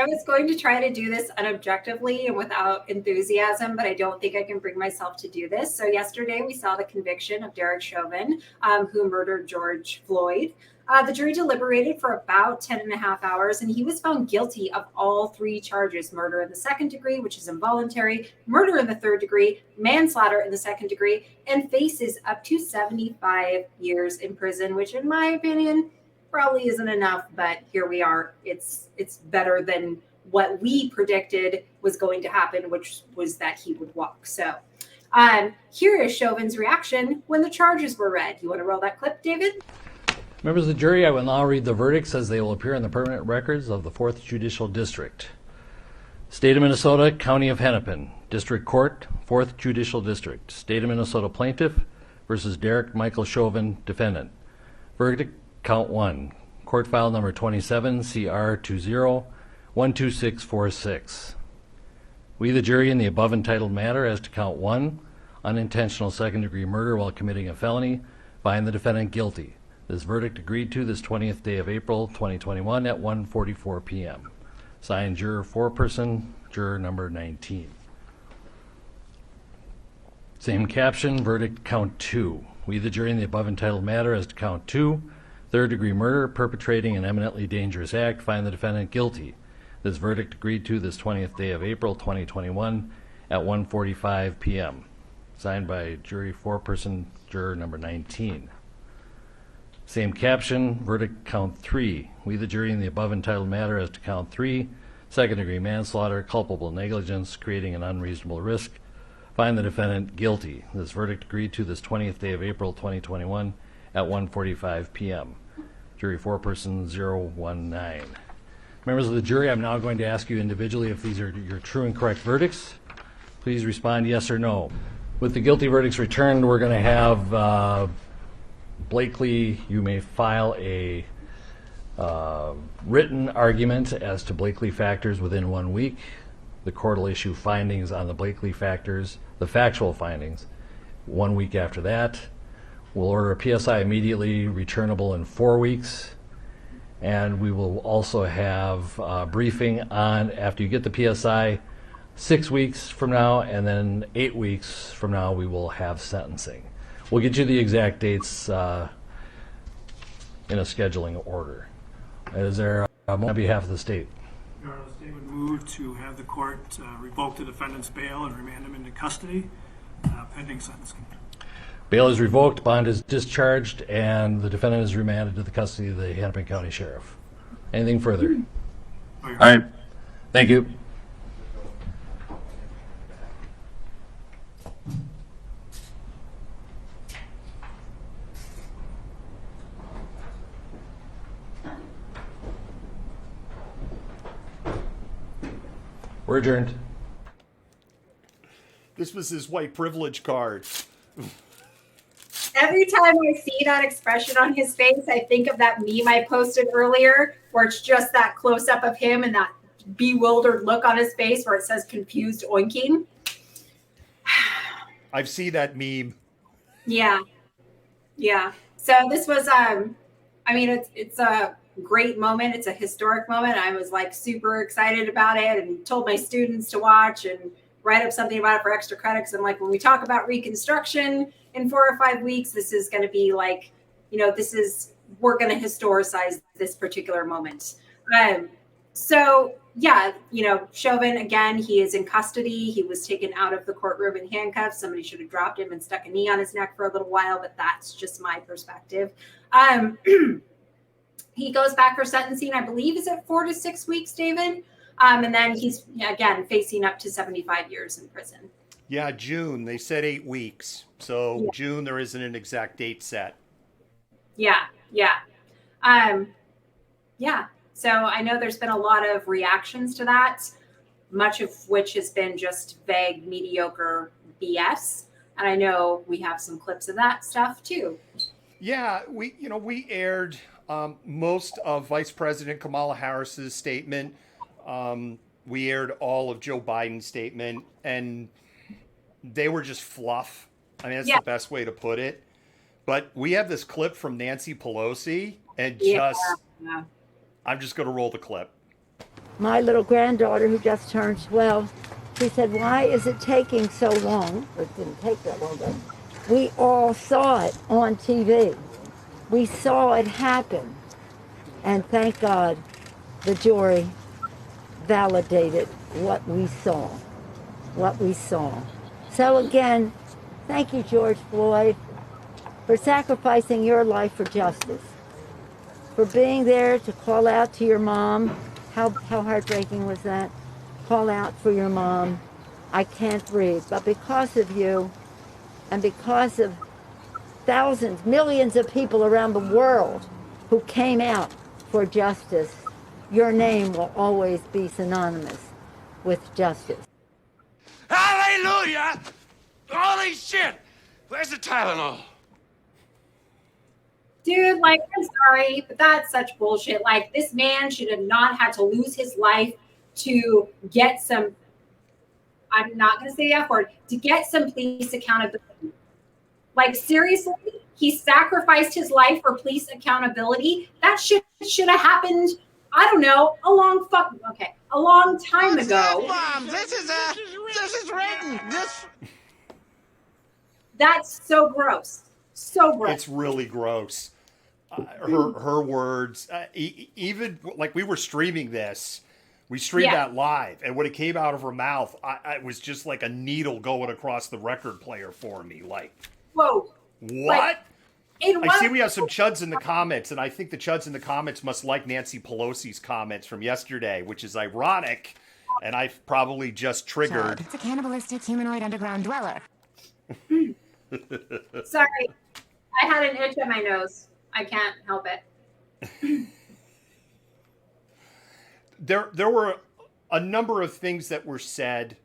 I was going to try to do this unobjectively and without enthusiasm, but I don't think I can bring myself to do this. So yesterday we saw the conviction of Derek Chauvin, who murdered George Floyd. The jury deliberated for about 10 and a half hours, and he was found guilty of all three charges: murder in the second degree, which is involuntary, murder in the third degree, manslaughter in the second degree, and faces up to 75 years in prison, which in my opinion probably isn't enough, but here we are. It's better than what we predicted was going to happen, which was that he would walk. So here is Chauvin's reaction when the charges were read. You want to roll that clip, David? Members of the jury, I will now read the verdicts as they will appear in the permanent records of the 4th Judicial District. State of Minnesota, County of Hennepin, District Court, 4th Judicial District. State of Minnesota Plaintiff versus Derek Michael Chauvin, Defendant. Verdict, Count 1. Court file number 27, CR 20-12646. We, the jury, in the above entitled matter as to Count 1, unintentional second-degree murder while committing a felony, find the defendant guilty. This verdict agreed to this 20th day of April 2021 at 1:44 p.m. Signed, juror foreperson, juror number 19. Same caption, verdict count 2. We, the jury, in the above entitled matter as to count 2, third-degree murder, perpetrating an eminently dangerous act, find the defendant guilty. This verdict agreed to this 20th day of April 2021 at 1:45 p.m. Signed by jury foreperson, juror number 19. Same caption, verdict count 3. We, the jury, in the above entitled matter as to count 3, second-degree manslaughter, culpable negligence, creating an unreasonable risk, find the defendant guilty. This verdict agreed to this 20th day of April 2021 at 1:45 p.m. Jury foreperson 019. Members of the jury, I'm now going to ask you individually if these are your true and correct verdicts. Please respond yes or no. With the guilty verdicts returned, we're going to have Blakely, you may file a written argument as to Blakely factors within 1 week. The court will issue findings on the Blakely factors, the factual findings, 1 week after that. We'll order a PSI immediately, returnable in 4 weeks. And we will also have a briefing on, after you get the PSI, 6 weeks from now, and then 8 weeks from now we will have sentencing. We'll get you the exact dates in a scheduling order. Is there a motion on behalf of the state? Your Honor, the state would move to have the court revoke the defendant's bail and remand him into custody pending sentencing. Bail is revoked, bond is discharged, and the defendant is remanded to the custody of the Hennepin County Sheriff. Anything further? All right. Thank you. We're adjourned. This was his white privilege card. Every time I see that expression on his face, I think of that meme I posted earlier where it's just that close-up of him and that bewildered look on his face where it says confused oinking. I've seen that meme. Yeah. So this was, it's a great moment. It's a historic moment. I was like super excited about it and told my students to watch and write up something about it for extra credits. I'm like, when we talk about Reconstruction in 4 or 5 weeks, this is going to be like, we're going to historicize this particular moment. Chauvin, again, he is in custody. He was taken out of the courtroom in handcuffs. Somebody should have dropped him and stuck a knee on his neck for a little while, but that's just my perspective. He goes back for sentencing, I believe, is it 4 to 6 weeks, David? And then he's, again, facing up to 75 years in prison. Yeah, June. They said 8 weeks. So June, there isn't an exact date set. Yeah. So I know there's been a lot of reactions to that, much of which has been just vague, mediocre BS. And I know we have some clips of that stuff too. Yeah, we aired most of Vice President Kamala Harris's statement. We aired all of Joe Biden's statement, and they were just fluff. I mean, that's the best way to put it. But we have this clip from Nancy Pelosi, and I'm just going to roll the clip. my little granddaughter, who just turned 12, she said, why is it taking so long? It didn't take that long, but we all saw it on TV. We saw it happen. And thank God the jury validated what we saw. What we saw. So again, thank you, George Floyd, for sacrificing your life for justice, for being there to call out to your mom. How heartbreaking was that? Call out for your mom. I can't breathe. But because of you, and because of thousands, millions of people around the world who came out for justice, your name will always be synonymous with justice. Hallelujah! Holy shit! Where's the Tylenol? Dude, like, I'm sorry, but that's such bullshit. Like, this man should have not had to lose his life to get some, I'm not going to say the F word, to get some police accountability. Like, seriously, he sacrificed his life for police accountability. That shit should have happened, I don't know, a long time ago. Mom, this is written. That's so gross. So gross. It's really gross. Her words, even like we were streaming this, we streamed that live, and when it came out of her mouth, it was just like a needle going across the record player for me. Like, whoa, what? I see we have some chuds in the comments, and I think the chuds in the comments must like Nancy Pelosi's comments from yesterday, which is ironic, and I've probably just triggered. It's a cannibalistic humanoid underground dweller. Sorry, I had an itch at my nose. I can't help it. There were a number of things that were said.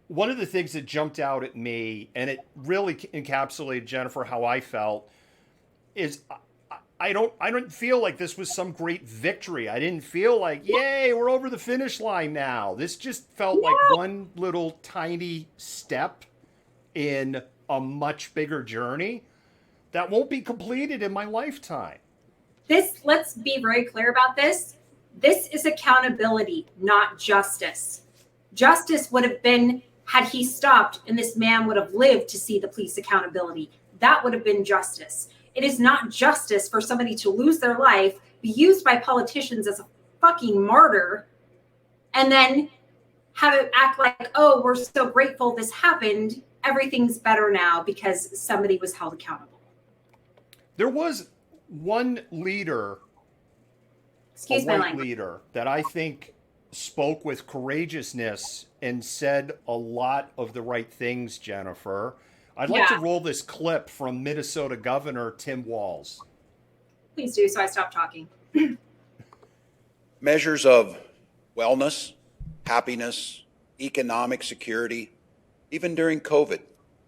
One of the things that jumped out at me, and it really encapsulated, Jennifer, how I felt, is I don't feel like this was some great victory. I didn't feel like, yay, we're over the finish line now. This just felt like one little tiny step in a much bigger journey that won't be completed in my lifetime. Let's be very clear about this. This is accountability, not justice. Justice would have been had he stopped and this man would have lived to see the police accountability. That would have been justice. It is not justice for somebody to lose their life, be used by politicians as a fucking martyr, and then have it act like, oh, we're so grateful this happened. Everything's better now because somebody was held accountable. There was one leader, Excuse my white language, leader that I think spoke with courageousness and said a lot of the right things, Jennifer. I'd like to roll this clip from Minnesota Governor Tim Walz. Please do, so I stop talking. Measures of wellness, happiness, economic security. Even during COVID,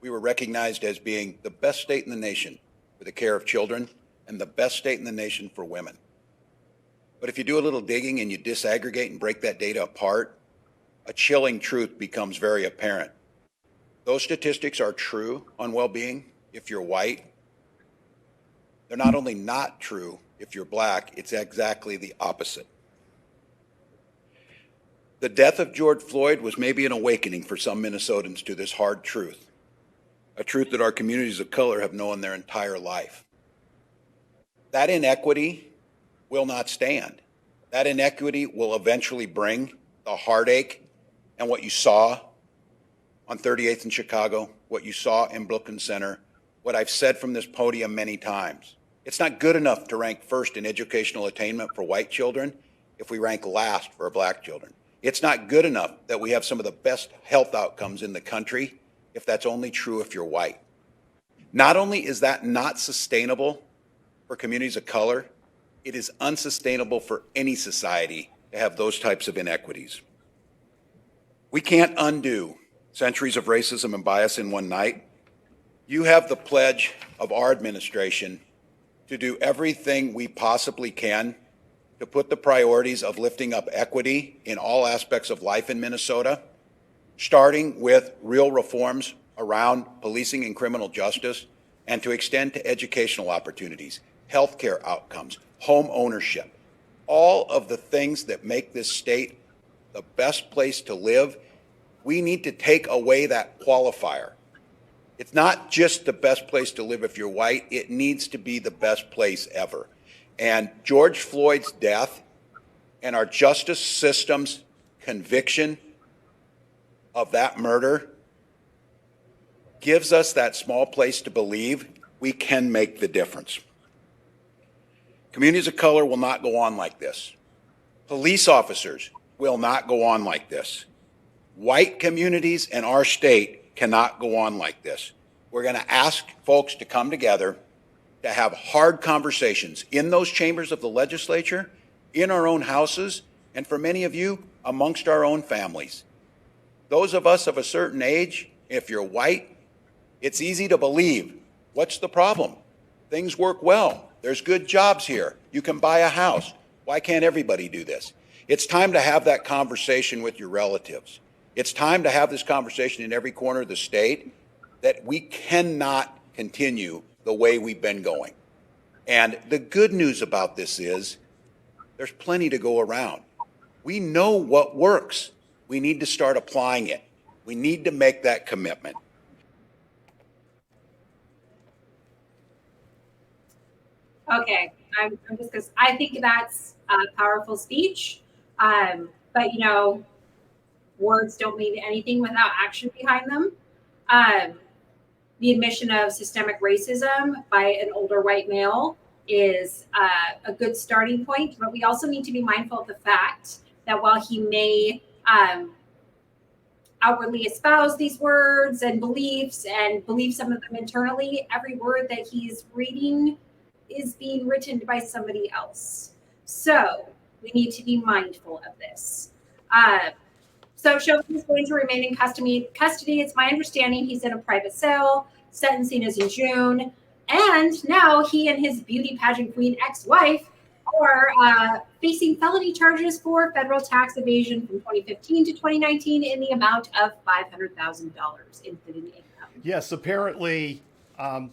we were recognized as being the best state in the nation for the care of children and the best state in the nation for women. But if you do a little digging and you disaggregate and break that data apart, a chilling truth becomes very apparent. Those statistics are true on well-being if you're white. They're not only not true if you're black, it's exactly the opposite. The death of George Floyd was maybe an awakening for some Minnesotans to this hard truth, a truth that our communities of color have known their entire life. That inequity will not stand. That inequity will eventually bring the heartache and what you saw on 38th in Chicago, what you saw in Brooklyn Center, what I've said from this podium many times. It's not good enough to rank first in educational attainment for white children if we rank last for black children. It's not good enough that we have some of the best health outcomes in the country if that's only true if you're white. Not only is that not sustainable for communities of color, it is unsustainable for any society to have those types of inequities. We can't undo centuries of racism and bias in one night. You have the pledge of our administration to do everything we possibly can to put the priorities of lifting up equity in all aspects of life in Minnesota, starting with real reforms around policing and criminal justice, and to extend to educational opportunities, healthcare outcomes, home ownership, all of the things that make this state the best place to live, we need to take away that qualifier. It's not just the best place to live if you're white. It needs to be the best place ever. And George Floyd's death and our justice system's conviction of that murder gives us that small place to believe we can make the difference. Communities of color will not go on like this. Police officers will not go on like this. White communities in our state cannot go on like this. We're going to ask folks to come together to have hard conversations in those chambers of the legislature, in our own houses, and for many of you, amongst our own families. Those of us of a certain age, if you're white, it's easy to believe. What's the problem? Things work well. There's good jobs here. You can buy a house. Why can't everybody do this? It's time to have that conversation with your relatives. It's time to have this conversation in every corner of the state that we cannot continue the way we've been going. And the good news about this is there's plenty to go around. We know what works. We need to start applying it. We need to make that commitment. Okay, I'm just because I think that's a powerful speech. But you know, words don't mean anything without action behind them. The admission of systemic racism by an older white male is a good starting point, but we also need to be mindful of the fact that while he may outwardly espouse these words and believe some of them internally, every word that he's reading is being written by somebody else. So we need to be mindful of this. So Chauvin is going to remain in custody. It's my understanding he's in a private cell. Sentencing is in June. And now he and his beauty pageant queen ex-wife are facing felony charges for federal tax evasion from 2015 to 2019 in the amount of $500,000 in hidden income. Yes, apparently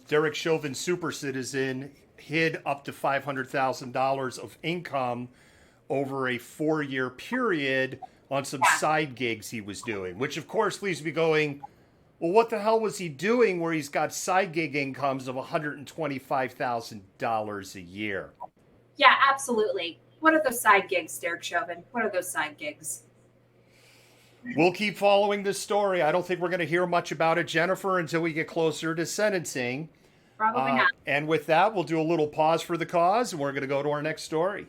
Derek Chauvin, super citizen, hid up to $500,000 of income over a 4-year period on some side gigs he was doing, which of course leaves me going, well, what the hell was he doing where he's got side gig incomes of $125,000 a year? Yeah, absolutely. What are those side gigs, Derek Chauvin? What are those side gigs? We'll keep following this story. I don't think we're going to hear much about it, Jennifer, until we get closer to sentencing. Probably not. And with that, we'll do a little pause for the cause, and we're going to go to our next story.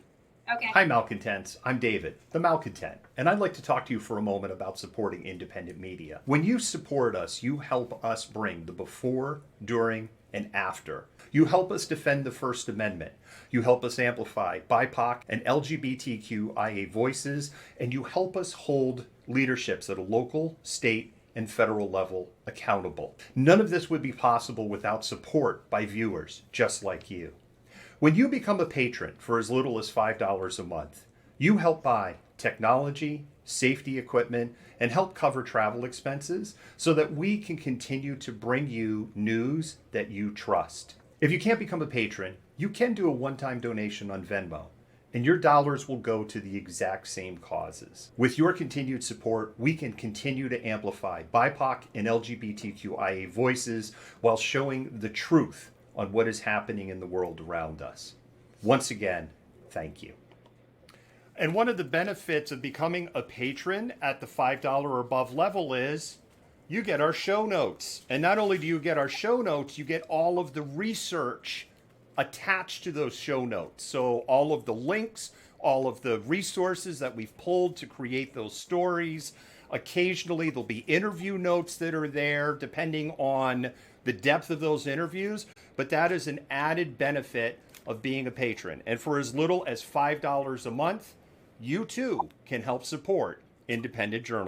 Okay. Hi, Malcontents. I'm David, the Malcontent, and I'd like to talk to you for a moment about supporting independent media. When you support us, you help us bring the before, during, and after. You help us defend the First Amendment. You help us amplify BIPOC and LGBTQIA voices, and you help us hold leaderships at a local, state, and federal level accountable. None of this would be possible without support by viewers just like you. When you become a patron for as little as $5 a month, you help buy technology, safety equipment, and help cover travel expenses so that we can continue to bring you news that you trust. If you can't become a patron, you can do a one-time donation on Venmo, and your dollars will go to the exact same causes. With your continued support, we can continue to amplify BIPOC and LGBTQIA voices while showing the truth on what is happening in the world around us. Once again, thank you. And one of the benefits of becoming a patron at the $5 or above level is you get our show notes. And not only do you get our show notes, you get all of the research attached to those show notes. So all of the links, all of the resources that we've pulled to create those stories. Occasionally there'll be interview notes that are there depending on the depth of those interviews, but that is an added benefit of being a patron. And for as little as $5 a month, you too can help support independent journalism.